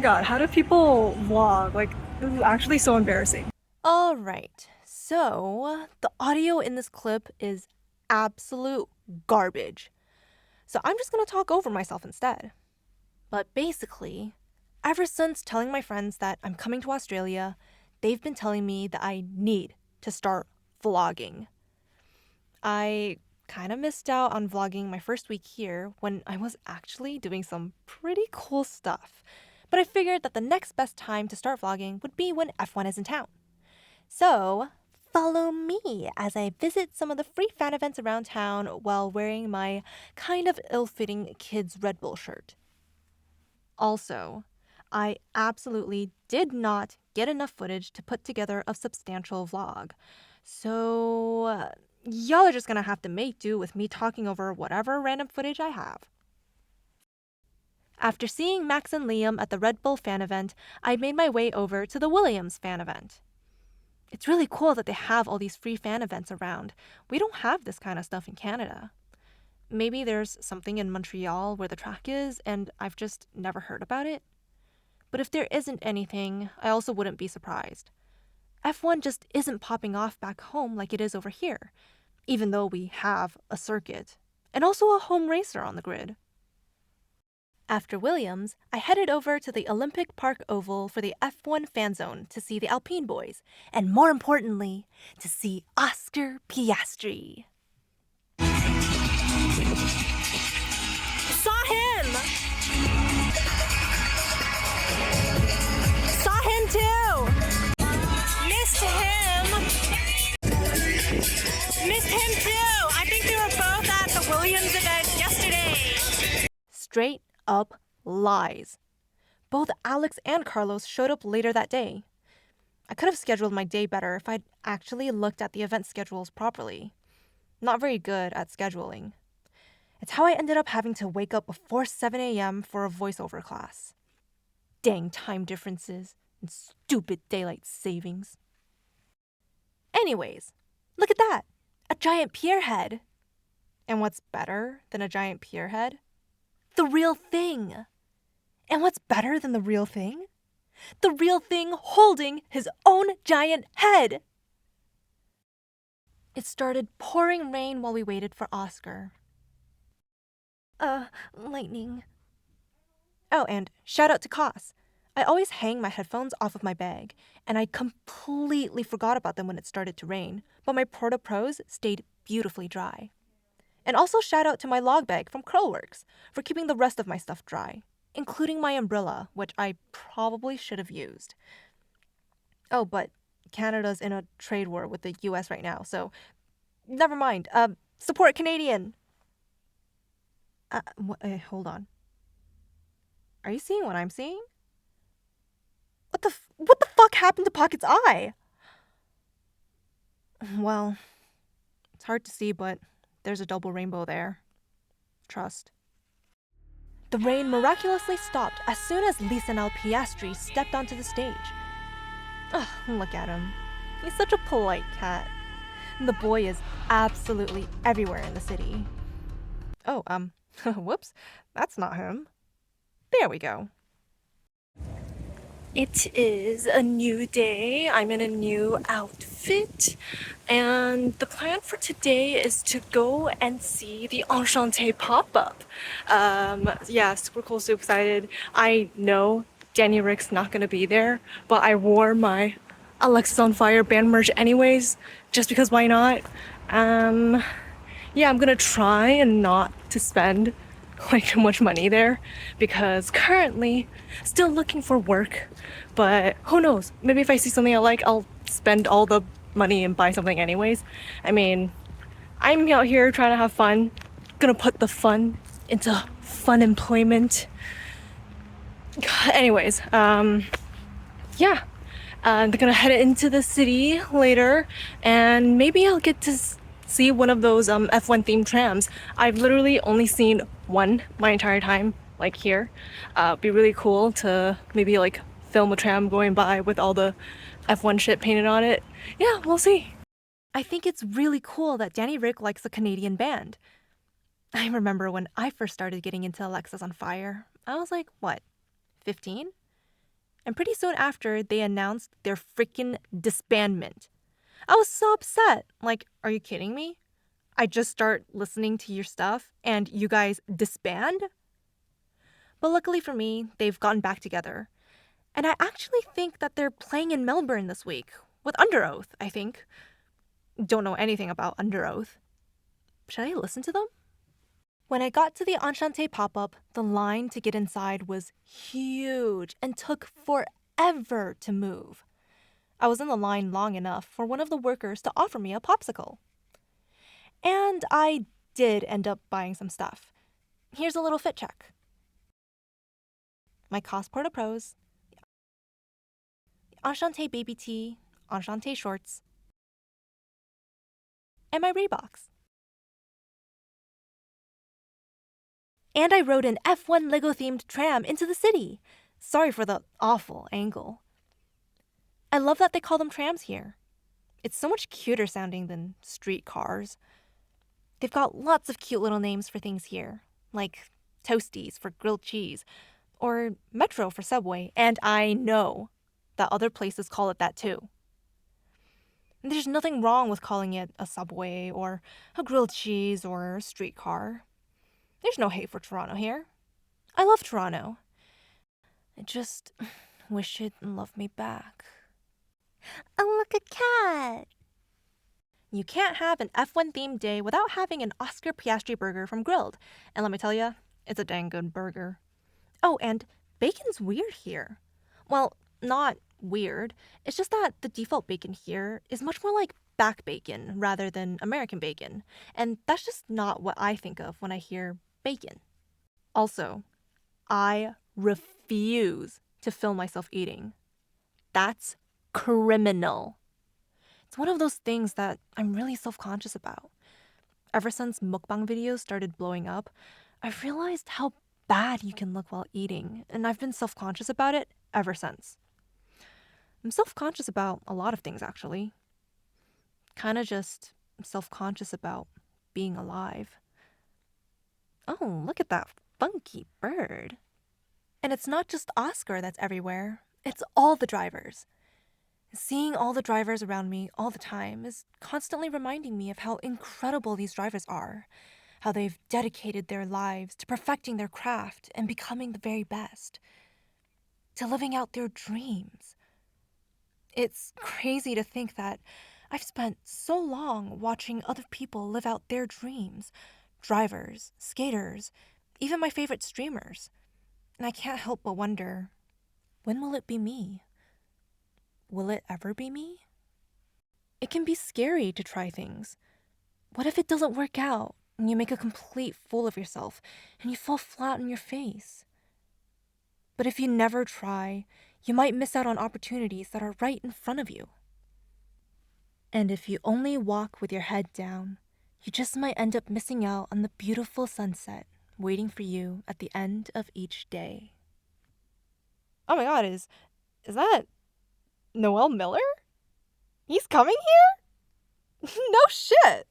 god, how do people vlog? Like, this is actually so embarrassing. All right, so the audio in this clip is absolute garbage. So I'm just gonna talk over myself instead. But basically, ever since telling my friends that I'm coming to Australia, they've been telling me that I need to start vlogging. I kind of missed out on vlogging my first week here when I was actually doing some pretty cool stuff. But I figured that the next best time to start vlogging would be when F1 is in town. So, follow me as I visit some of the free fan events around town while wearing my kind of ill-fitting kids Red Bull shirt. Also, I absolutely did not get enough footage to put together a substantial vlog. So, y'all are just gonna have to make do with me talking over whatever random footage I have. After seeing Max and Liam at the Red Bull fan event, I made my way over to the Williams fan event. It's really cool that they have all these free fan events around. We don't have this kind of stuff in Canada. Maybe there's something in Montreal where the track is, and I've just never heard about it. But if there isn't anything, I also wouldn't be surprised. F1 just isn't popping off back home like it is over here, even though we have a circuit, and also a home racer on the grid. After Williams, I headed over to the Olympic Park Oval for the F1 fan zone to see the Alpine boys, and more importantly, to see Oscar Piastri. Saw him! Saw him too! Missed him! Missed him too! I think they were both at the Williams event yesterday. Straight up lies. Both Alex and Carlos showed up later that day. I could have scheduled my day better if I'd actually looked at the event schedules properly. Not very good at scheduling. It's how I ended up having to wake up before 7 a.m. for a voiceover class. Dang time differences and stupid daylight savings. Anyways, look at that! A giant pierhead! And what's better than a giant pierhead? The real thing! And what's better than the real thing? The real thing holding his own giant head! It started pouring rain while we waited for Oscar. Lightning. Oh, and shout out to Koss. I always hang my headphones off of my bag, and I completely forgot about them when it started to rain, but my Porta Pros stayed beautifully dry. And also shout out to my log bag from Curlworks for keeping the rest of my stuff dry, including my umbrella, which I probably should have used. Oh, but Canada's in a trade war with the US right now, so never mind. Support Canadian! Hold on. Are you seeing what I'm seeing? What the fuck happened to Pocket's eye? Well, it's hard to see, but there's a double rainbow there. Trust. The rain miraculously stopped as soon as Lisanel Piastri stepped onto the stage. Ugh, look at him. He's such a polite cat. The boy is absolutely everywhere in the city. Oh, whoops, that's not him. There we go. It is a new day. I'm in a new outfit. And the plan for today is to go and see the Enchanté pop-up. Yeah, super cool, super excited. I know Danny Rick's not gonna be there, but I wore my Alexis on Fire band merch anyways, just because why not? Yeah, I'm gonna try and not to spend like too much money there because currently still looking for work, but who knows, maybe if I see something I like, I'll spend all the money and buy something anyways. I mean, I'm out here trying to have fun, gonna put the fun into fun employment. Anyways, yeah, I'm gonna head into the city later and maybe I'll get to see one of those F1 themed trams. I've literally only seen one my entire time, like here. Be really cool to maybe like film a tram going by with all the F1 shit painted on it. Yeah, we'll see. I think it's really cool that Danny Rick likes a Canadian band. I remember when I first started getting into Alexis on Fire. I was like, what, 15? And pretty soon after, they announced their freaking disbandment. I was so upset. Like, are you kidding me? I just start listening to your stuff and you guys disband? But luckily for me, they've gotten back together. And I actually think that they're playing in Melbourne this week with Under Oath, I think. Don't know anything about Under Oath. Should I listen to them? When I got to the Enchante pop-up, the line to get inside was huge and took forever to move. I was in the line long enough for one of the workers to offer me a popsicle. And I did end up buying some stuff. Here's a little fit check. My Cosporta Pros, Enchante baby tee, Enchante shorts, and my Reeboks. And I rode an F1 Lego-themed tram into the city. Sorry for the awful angle. I love that they call them trams here. It's so much cuter sounding than streetcars. They've got lots of cute little names for things here, like Toasties for grilled cheese, or Metro for Subway, and I know that other places call it that too. There's nothing wrong with calling it a Subway or a grilled cheese or a streetcar. There's no hate for Toronto here. I love Toronto. I just wish it'd love me back. Oh, look, a cat! You can't have an F1 themed day without having an Oscar Piastri burger from Grilled. And let me tell you, it's a dang good burger. Oh, and bacon's weird here. Well, not weird. It's just that the default bacon here is much more like back bacon rather than American bacon. And that's just not what I think of when I hear bacon. Also, I refuse to film myself eating. That's criminal. It's one of those things that I'm really self-conscious about. Ever since mukbang videos started blowing up, I've realized how bad you can look while eating, and I've been self-conscious about it ever since. I'm self-conscious about a lot of things, actually. Kinda just self-conscious about being alive. Oh, look at that funky bird. And it's not just Oscar that's everywhere, it's all the drivers. Seeing all the drivers around me all the time is constantly reminding me of how incredible these drivers are, how they've dedicated their lives to perfecting their craft and becoming the very best, to living out their dreams. It's crazy to think that I've spent so long watching other people live out their dreams, drivers, skaters, even my favorite streamers. And I can't help but wonder, when will it be me? Will it ever be me? It can be scary to try things. What if it doesn't work out and you make a complete fool of yourself and you fall flat on your face? But if you never try, you might miss out on opportunities that are right in front of you. And if you only walk with your head down, you just might end up missing out on the beautiful sunset waiting for you at the end of each day. Oh my god, is that Noel Miller? He's coming here? No shit!